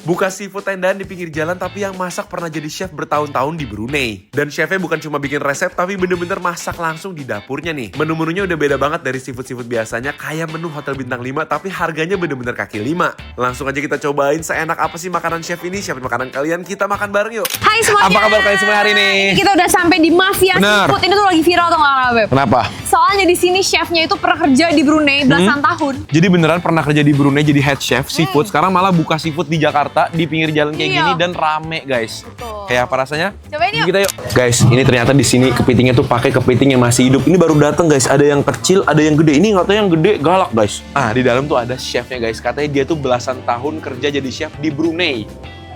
Buka seafood tendaan di pinggir jalan tapi yang masak pernah jadi chef bertahun-tahun di Brunei. Dan chefnya bukan cuma bikin resep tapi bener-bener masak langsung di dapurnya nih. Menu-menunya udah beda banget dari seafood-seafood biasanya, kayak menu hotel bintang 5 tapi harganya bener-bener kaki 5. Langsung aja kita cobain seenak apa sih makanan chef ini. Siapin makanan kalian, kita makan bareng yuk. Hai semuanya. Apa kabar kalian semua hari ini? Kita udah sampai di Mafia Bener. Seafood. Ini tuh lagi viral tuh nggak, Beb? Kenapa? Soalnya di sini chefnya itu pernah kerja di Brunei belasan tahun. Jadi beneran pernah kerja di Brunei jadi head chef seafood. Sekarang malah buka seafood di Jakarta di pinggir jalan kayak Iya. gini dan rame guys. Betul. Kayak apa rasanya? Cobain yuk. Kita yuk. Guys, ini ternyata di sini kepitingnya tuh pakai kepiting yang masih hidup. Ini baru datang guys. Ada yang kecil, ada yang gede. Ini nggak tahu yang gede galak guys. Ah, di dalam tuh ada chefnya guys. Katanya dia tuh belasan tahun kerja jadi chef di Brunei.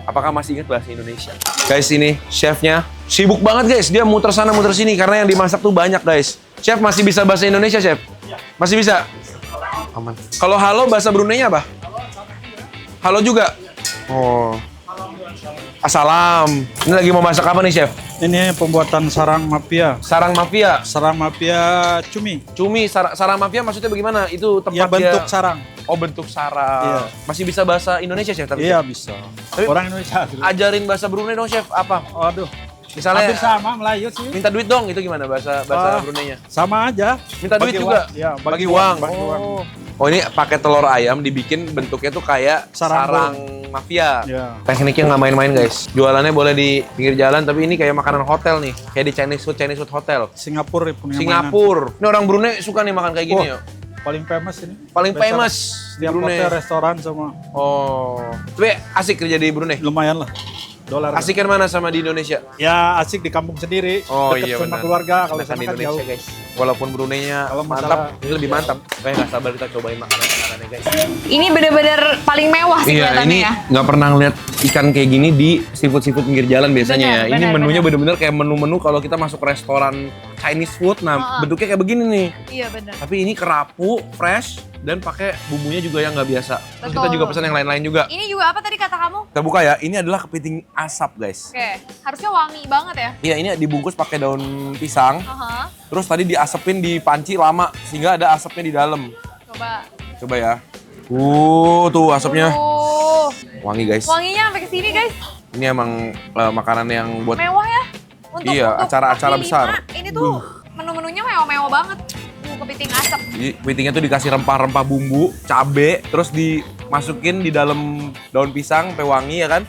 Apakah masih ingat bahasa Indonesia? Guys, ini chefnya sibuk banget guys. Dia muter sana muter sini karena yang dimasak tuh banyak guys. Chef masih bisa bahasa Indonesia, chef? Masih bisa? Aman. Kalau halo bahasa Brunei-nya apa? Halo juga? Oh. Assalam. Ini lagi mau masak apa nih, chef? Ini pembuatan sarang mafia. Sarang mafia. Sarang mafia cumi. Cumi, sarang mafia maksudnya bagaimana? Itu tempat Ya bentuk dia... sarang. Oh, bentuk sarang. Iya. Masih bisa bahasa Indonesia, chef? Tapi Iya bisa. Tapi- Orang Indonesia. ajarin bahasa Brunei dong, chef. Apa? Waduh. Misalnya Hampir sama Melayu sih. minta duit dong, itu gimana bahasa Ah. Brunei-nya? Sama aja. Minta duit Bagi juga? uang. Ya, Bagi uang. Bagi uang. Oh, ini pakai telur ayam dibikin bentuknya tuh kayak sarang, Sarang mafia. Ya. Tekniknya nggak main-main guys. Jualannya boleh di pinggir jalan, tapi ini kayak makanan hotel nih. Kayak di Chinese food hotel. Singapura punya Singapura. Ini orang Brunei suka nih makan kayak gini Oh. ya. Paling famous ini. Paling Besar. famous di Setiap Brunei. hotel, restoran semua. Oh. Tapi asik kerja di Brunei. Lumayan lah. Dolar. Asikan mana sama di Indonesia? Ya asik di kampung sendiri. Oh Deket iya sama benar. keluarga. Kalau Makan sana di kan Indonesia jauh. guys. Walaupun Brunei-nya Kalau mantap, masalah- ini lebih mantap. Kayak nggak sabar kita cobain makanan-makanannya guys. Ini bener-bener paling mewah sih Iya, kelihatannya ini ya. nggak pernah ngeliat ikan kayak gini di seafood pinggir jalan biasanya Benar, ya. Ini benar, menunya benar. bener-bener kayak menu-menu kalau kita masuk restoran Chinese food. Nah, bentuknya kayak begini nih. Iya bener. Tapi ini kerapu, fresh, dan pakai bumbunya juga yang nggak biasa. Terus kita Betul. juga pesan yang lain-lain juga. Ini juga apa tadi kata kamu? Kita buka ya. Ini adalah kepiting asap guys. Oke, harusnya wangi banget ya. Iya, ini dibungkus pakai daun pisang. Aha. Terus tadi diasepin di panci lama sehingga ada asapnya di dalam. Coba. Coba ya. Tuh asapnya. Wangi guys. Wanginya sampai ke sini guys. Ini emang makanan yang buat Mewah ya. Iya, acara-acara kaki besar. 5, ini tuh menu-menunya mewah-mewah banget. Kepiting asap. Jadi kepitingnya tuh dikasih rempah-rempah bumbu, cabe, terus dimasukin di dalam daun pisang, sampai wangi ya kan.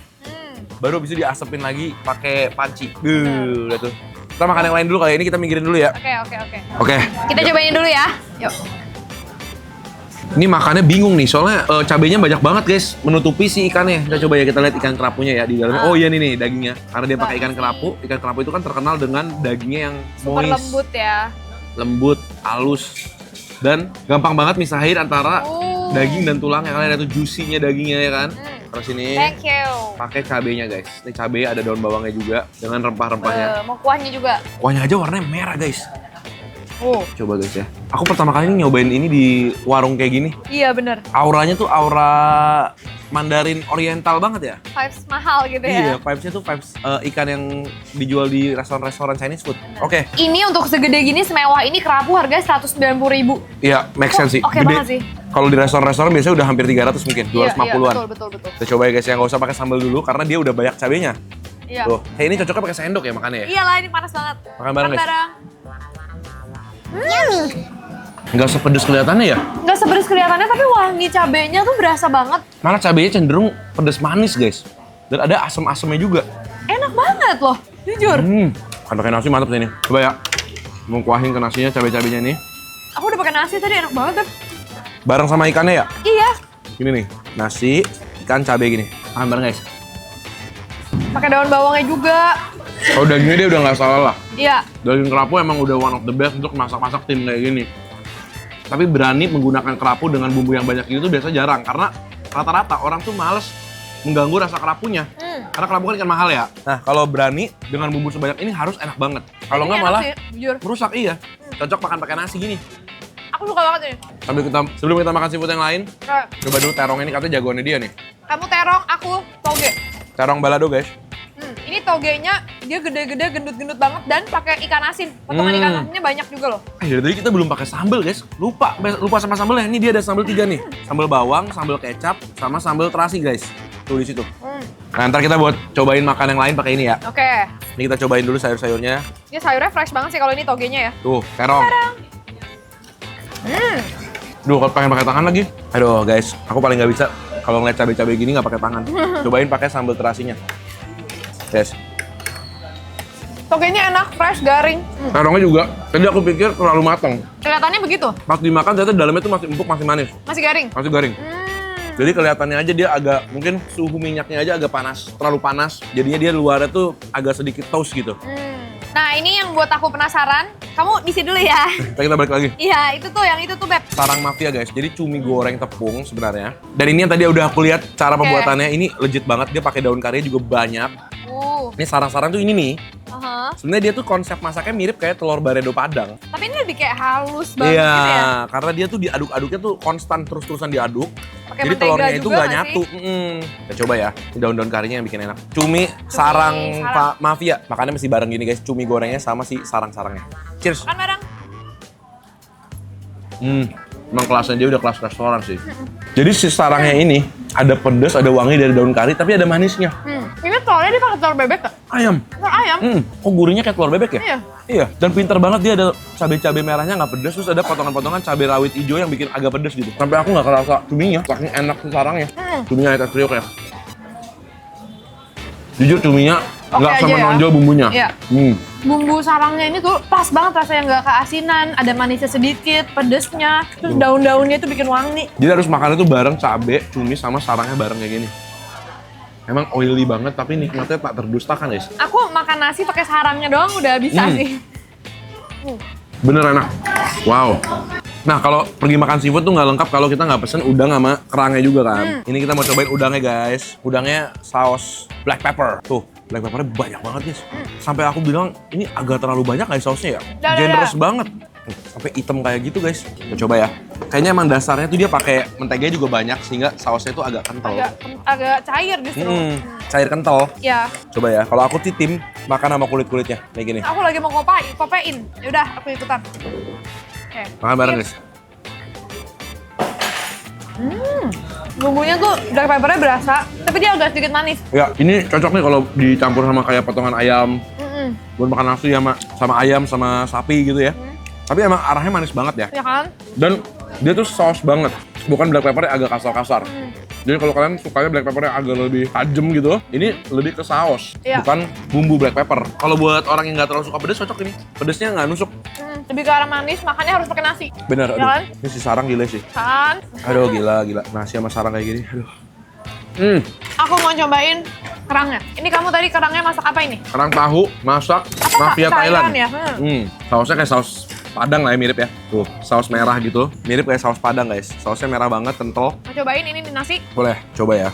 Baru bisa diasepin lagi pakai panci. Udah tuh. Kita makan yang lain dulu kali ini, kita minggirin dulu ya. Oke. Oke. Kita cobain dulu ya. Yuk. Ini makannya bingung nih, soalnya cabenya banyak banget guys, menutupi si ikannya. Kita coba ya, kita lihat ikan kerapunya ya di dalamnya. Oh iya nih dagingnya. Karena dia pakai ikan kerapu. Ikan kerapu itu kan terkenal dengan dagingnya yang Super moist, lembut ya. lembut, halus, dan gampang banget misahin antara daging dan tulangnya. Kalian ada tuh juicy-nya dagingnya ya kan. Terus ini Thank you. pakai cabenya guys. Ini cabe ada daun bawangnya juga dengan rempah-rempahnya. Mau kuahnya juga. Kuahnya aja warnanya merah guys. Oh. Coba guys ya. Aku pertama kali ini nyobain ini di warung kayak gini. Iya bener. Auranya tuh aura Mandarin Oriental banget ya. Vibes mahal gitu Iya, ya. vibes-nya tuh vibes ikan yang dijual di restoran-restoran Chinese food. Oke. Ini untuk segede gini semewah ini kerapu harganya 190.000. Iya, make sense sih. Oke Gede. banget sih. Kalau di restoran-restoran biasanya udah hampir 300 mungkin, 250-an. Iya, betul. Kita coba ya guys, yang nggak usah pakai sambal dulu karena dia udah banyak cabenya. Iya. Tuh, kayak ini cocoknya pakai sendok ya makannya ya. Iyalah ini panas banget. Makan bareng, guys. bareng. Nggak sepedes kelihatannya ya. Nggak sepedes kelihatannya tapi wangi cabenya tuh berasa banget. Malah cabenya cenderung pedes manis guys. Dan ada asam-asamnya juga. Enak banget loh, jujur. Kan pakai nasi mantap nih. Coba ya. Mau kuahin ke nasinya, cabai-cabainya nih. Aku udah pakai nasi tadi enak banget, Beb. Bareng sama ikannya ya. Iya, Gini nih, nasi, ikan, cabai gini. Makan bareng guys. pakai daun bawangnya juga. Kalau dagingnya dia udah nggak salah lah. Iya, Daging kerapu emang udah one of the best untuk masak-masak tim kayak gini. Tapi berani menggunakan kerapu dengan bumbu yang banyak itu biasa jarang. Karena rata-rata orang tuh males mengganggu rasa kerapunya. Karena kerapu kan ikan mahal ya. Nah, kalau berani dengan bumbu sebanyak ini harus enak banget. Kalau Ini nggak enak malah sih, jujur. merusak, iya. Cocok makan pakai nasi gini. Aku suka banget ini. Sebelum kita makan seafood yang lain, Nah, coba dulu terong ini, katanya jagoannya dia nih. kamu terong, aku toge. Terong balado guys. Ini togenya dia gede-gede, gendut-gendut banget dan pakai ikan asin. Potongan ikan asinnya banyak juga loh. Dari tadi kita belum pakai sambal guys. Lupa sama sambelnya. Ini dia ada sambal 3 nih. Sambal bawang, sambal kecap, sama sambal terasi guys. tuh di situ. Hmm. Nah, ntar kita buat cobain makan yang lain pakai ini ya. Oke. Ini kita cobain dulu sayur-sayurnya. Ini sayurnya fresh banget sih kalau ini togenya ya. Tuh, terong. Hmm. Duh, kalau pengen pakai tangan lagi. Aduh, guys, aku paling nggak bisa kalau ngeliat cabai-cabai gini nggak pakai tangan. Cobain pakai sambal terasinya. Yes. Togenya enak, fresh, garing. Terongnya juga. Tadi aku pikir terlalu matang. Kelihatannya begitu. Pas dimakan ternyata dalamnya tuh masih empuk, masih manis, Masih garing. masih garing. Jadi kelihatannya aja dia agak, mungkin suhu minyaknya aja agak panas, terlalu panas. Jadinya dia luarnya tuh agak sedikit toast gitu. Nah, ini yang buat aku penasaran. Kamu di sini dulu ya. Kita balik lagi. Iya, itu tuh yang itu tuh, Beb. Sarang Mafia guys, jadi cumi goreng tepung sebenarnya. Dan ini yang tadi udah aku lihat cara pembuatannya, ini legit banget. Dia pakai daun kari juga banyak. Ini sarang-sarang tuh ini nih. Sebenarnya dia tuh konsep masaknya mirip kayak telur baredo Padang. Tapi ini lebih kayak halus banget Iya, gitu ya. karena dia tuh diaduk-aduknya tuh konstan terus-terusan diaduk. Pakai Jadi mentega telurnya itu juga nggak nggak nyatu. Kita coba ya, ini daun-daun karinya yang bikin enak. Cumi sarang sarang. Mafia, makanya mesti bareng gini guys. Cumi gorengnya sama si sarang-sarangnya. Cheers. Makan bareng. Emang kelasnya dia udah kelas restoran sih. Jadi si sarangnya ini ada pedas, ada wangi dari daun kari, tapi ada manisnya. Ini telurnya dia pakai telur bebek gak? Ayam. Telur ayam? Kok gurihnya kayak telur bebek ya? Iya. Iya. Dan pinter banget dia ada cabai-cabai merahnya nggak pedas, terus ada potongan-potongan cabai rawit hijau yang bikin agak pedas gitu. Sampai aku nggak kerasa cuminya, saking enak si sarangnya. Cuminya enak kriuk ya. Jujur cuminya Oke nggak aja ya. menonjol bumbunya. Iya. Bumbu sarangnya ini tuh pas banget rasanya, nggak keasinan, ada manisnya sedikit, pedesnya, terus daun-daunnya itu bikin wangi. Jadi harus makannya tuh bareng cabai, cumi sama sarangnya bareng kayak gini. Emang oily banget tapi nikmatnya tak terdustakan guys. Aku makan nasi pakai sarangnya doang udah bisa sih. Bener enak. Wow. Nah kalau pergi makan seafood tuh nggak lengkap kalau kita nggak pesen udang sama kerangnya juga kan. Ini kita mau cobain udangnya guys. Udangnya saus black pepper. Tuh, black peppernya banyak banget guys. Sampai aku bilang ini agak terlalu banyak guys sausnya ya. Generous banget. Sampai hitam kayak gitu guys. Kita coba ya. Kayaknya emang dasarnya tuh dia pakai menteganya juga banyak sehingga sausnya tuh agak kental. Agak cair justru. Cair kental. Ya. Coba ya. Kalau aku sih tim makan sama kulit-kulitnya kayak gini. Aku lagi mau kopain. Yaudah, aku ikutan. Oke. Makan bareng guys. Bumbunya tuh black peppernya berasa, tapi dia agak sedikit manis. Ya, ini cocok nih kalau dicampur sama kayak potongan ayam. Buat makan nasi sama ayam sama sapi gitu ya. Tapi emang arahnya manis banget ya. Ya kan? Dan dia tuh saus banget. Bukan black peppernya agak kasar-kasar. Jadi kalau kalian sukanya black peppernya agak lebih tajam gitu, ini lebih ke saus, bukan bumbu black pepper. Kalau buat orang yang nggak terlalu suka pedes cocok ini. Pedesnya nggak nusuk. Lebih ke arah manis, makanya harus pakai nasi. Bener, Ya aduh. kan? Ini si sarang gila sih. Kan? Aduh, gila. Nasi sama sarang kayak gini, aduh. Aku mau cobain kerangnya. Ini kamu tadi kerangnya masak apa ini? Kerang tahu, masak, Apa, Mafia Thailand Thailand. ya? Sausnya kayak saus Padang lah ya, mirip ya. Tuh, saus merah gitu. Mirip kayak saus Padang guys. Sausnya merah banget, kental. Mau cobain ini di nasi? Boleh, coba ya.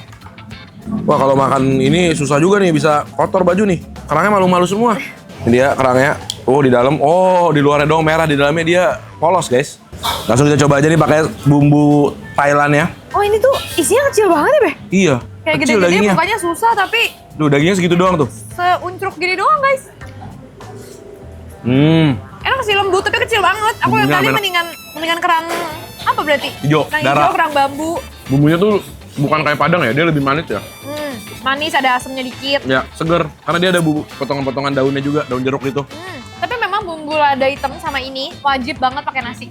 Wah, kalau makan ini susah juga nih, bisa kotor baju nih. Kerangnya malu-malu semua. Ini dia kerangnya. Oh, di dalam. Oh, di luarnya doang merah, di dalamnya dia polos, guys. Langsung kita coba aja nih pakai bumbu Thailand ya. Oh, ini tuh isinya kecil banget ya, Beh? Iya, Kayak kecil gede-gede, dagingnya. bukannya susah, tapi Duh, dagingnya segitu doang tuh. seuncruk gini doang, guys. Enak sih, lembut, tapi kecil banget. Aku yang Bumbunya tadi enak. mendingan kerang, apa berarti? Hijau, Kerang darah. hijau, kerang bambu. Bumbunya tuh bukan kayak Padang ya, dia lebih manis ya. Manis, ada asamnya dikit. Ya, seger. Karena dia ada bumbu potongan-potongan daunnya juga, daun jeruk gitu. Tapi memang bumbu lada hitam sama ini wajib banget pakai nasi.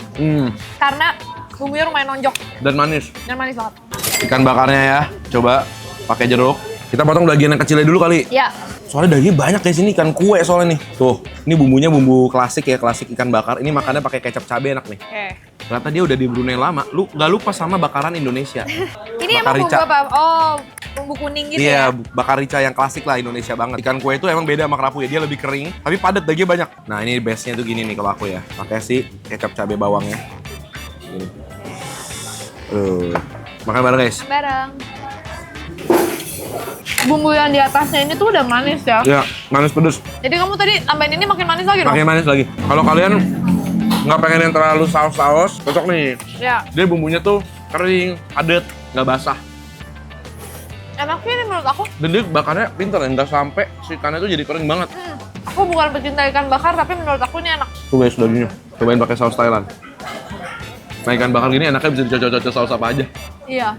Karena bumbunya lumayan nonjok Dan manis. dan manis banget. Ikan bakarnya ya, coba pakai jeruk. Kita potong bagian yang kecilnya dulu kali. Ya, Soalnya dagingnya banyak guys, ini ikan kue soalnya nih. Tuh, ini bumbunya bumbu klasik ya, klasik ikan bakar. Ini makannya pakai kecap cabai enak nih. oke. Ternyata dia udah di Brunei lama, lu nggak lupa sama bakaran Indonesia. Ini Bakar emang bumbu rica. apa? Oh, bumbu kuning gitu ya? Iya, bakar rica yang klasik lah Indonesia banget. Ikan kue itu emang beda sama kerapu ya, dia lebih kering, tapi padat dagingnya banyak. Nah ini base-nya tuh gini nih kalau aku ya, pakai si kecap cabai bawangnya. Gini. Makan bareng guys. Bareng. Bumbu yang di atasnya ini tuh udah manis ya. Ya, manis pedes. Jadi kamu tadi tambahin ini makin manis lagi dong? Makin manis lagi. Kalau kalian nggak pengen yang terlalu saus-saus, cocok nih. Ya. Dia bumbunya tuh kering, padat, nggak basah. Enak sih ini menurut aku. Dan dia bakarnya pinter ya, nggak sampai si ikannya tuh jadi kering banget. Aku bukan pecinta ikan bakar, tapi menurut aku ini enak. Tuh guys, dagingnya. Cobain pakai saus Thailand. Nah ikan bakar gini enaknya bisa dicocok-cocok saus apa aja. Iya.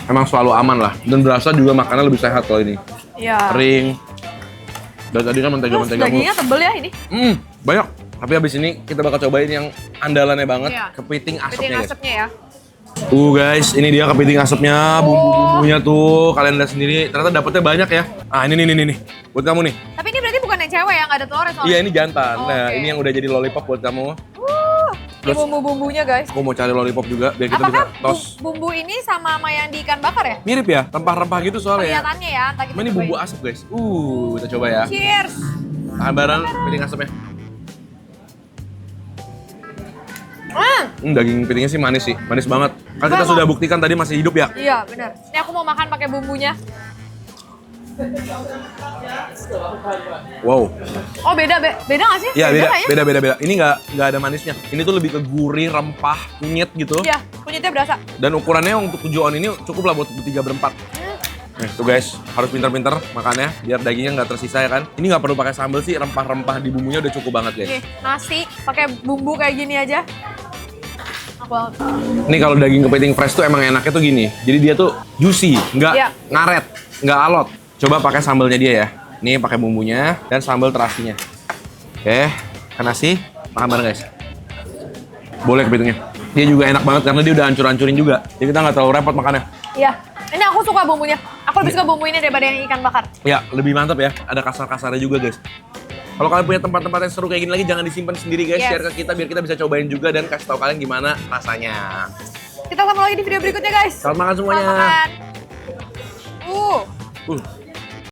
emang selalu aman lah. Dan berasa juga makannya lebih sehat kalau ini. Iya. Kering. Dan tadi kan Terus mentega-mentega dagingnya tebel ya ini. banyak. Tapi habis ini kita bakal cobain yang andalannya banget, Iya. kepiting asapnya Kepiting guys. asapnya ya. Guys, ini dia kepiting asapnya, bumbu-bumbunya tuh. Kalian lihat sendiri, ternyata dapetnya banyak ya. Ah, ini nih. Buat kamu nih. Tapi ini berarti bukan yang cewek ya, nggak ada telurnya soalnya. Iya, ini jantan. Oh, Nah, oke. ini yang udah jadi lollipop buat kamu. Ini Terus- bumbu-bumbunya guys. Aku mau cari lollipop juga biar kita bisa Apakah tos. bumbu ini sama yang di ikan bakar ya? Mirip ya, rempah-rempah gitu soalnya ya. Kelihatannya ya, entah kita Cuma ini cobain. bumbu asap guys. Kita coba ya. Cheers. Tahan bareng kepiting asapnya. Daging kepitingnya sih manis banget. Kan kita sudah buktikan tadi masih hidup ya. Iya benar. Ini aku mau makan pakai bumbunya. Wow. Oh beda nggak sih? Iya kayaknya? beda. Ini nggak ada manisnya. Ini tuh lebih ke gurih, rempah, kunyit gitu. Iya, kunyitnya berasa. Dan ukurannya untuk 7 on ini cukup lah buat bertiga berempat. Nih tuh guys, harus pinter-pinter makannya biar dagingnya nggak tersisa ya kan. Ini nggak perlu pakai sambal sih, rempah-rempah di bumbunya udah cukup banget guys. Nih, nasi pakai bumbu kayak gini aja. Apa? Ini kalau daging kepiting fresh tuh emang enaknya tuh gini. Jadi dia tuh juicy, nggak Iya. ngaret, nggak alot. Coba pakai sambalnya dia ya. Nih pakai bumbunya dan sambal terasinya. Oke, ke nasi, makan bareng guys. Boleh kepitingnya. Dia juga enak banget karena dia udah hancur-hancurin juga. Jadi kita nggak terlalu repot makannya. Iya. Ini aku suka bumbunya. Aku lebih suka bumbu ini daripada yang ikan bakar. Ya, lebih mantap ya. Ada kasar-kasarnya juga guys. Kalau kalian punya tempat-tempat yang seru kayak gini lagi, jangan disimpan sendiri guys. Yes. Share ke kita biar kita bisa cobain juga dan kasih tahu kalian gimana rasanya. Kita ketemu lagi di video berikutnya guys. Selamat makan semuanya. Selamat makan.